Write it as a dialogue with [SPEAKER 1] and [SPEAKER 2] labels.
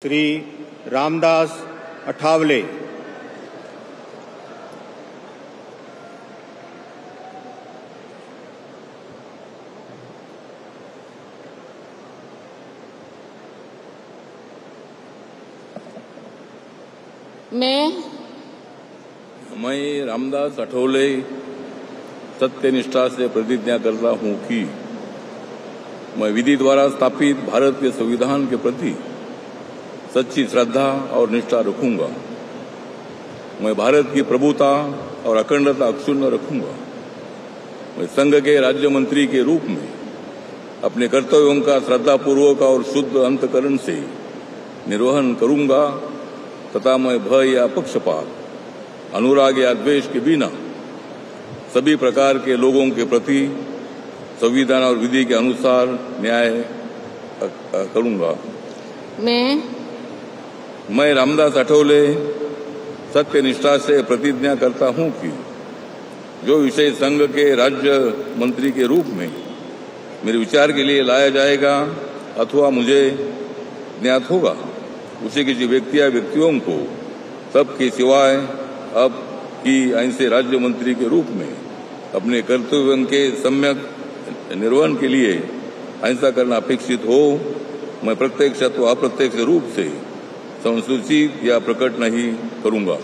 [SPEAKER 1] श्री रामदास अठावले।
[SPEAKER 2] मैं रामदास अठावले सत्यनिष्ठा से प्रतिज्ञा करता हूं कि मैं विधि द्वारा स्थापित भारत के संविधान के प्रति सच्ची श्रद्धा और निष्ठा रखूंगा। मैं भारत की प्रभुता और अखंडता अक्षुण्ण रखूंगा। मैं संघ के राज्य मंत्री के रूप में अपने कर्तव्यों का श्रद्धापूर्वक और शुद्ध अंतकरण से निर्वहन करूंगा तथा मैं भय या पक्षपात, अनुराग या द्वेष के बिना सभी प्रकार के लोगों के प्रति संविधान और विधि के अनुसार न्याय करूंगा। मैं रामदास अठावले सत्यनिष्ठा से प्रतिज्ञा करता हूं कि जो विषय संघ के राज्य मंत्री के रूप में मेरे विचार के लिए लाया जाएगा अथवा मुझे ज्ञात होगा, उसे किसी व्यक्ति या व्यक्तियों को सबके सिवाय अब की ऐसे राज्य मंत्री के रूप में अपने कर्तव्यों के सम्यक निर्वहन के लिए ऐसा करना अपेक्षित हो, मैं प्रत्यक्ष अथवा अप्रत्यक्ष रूप से संसूचित या प्रकट नहीं करूंगा।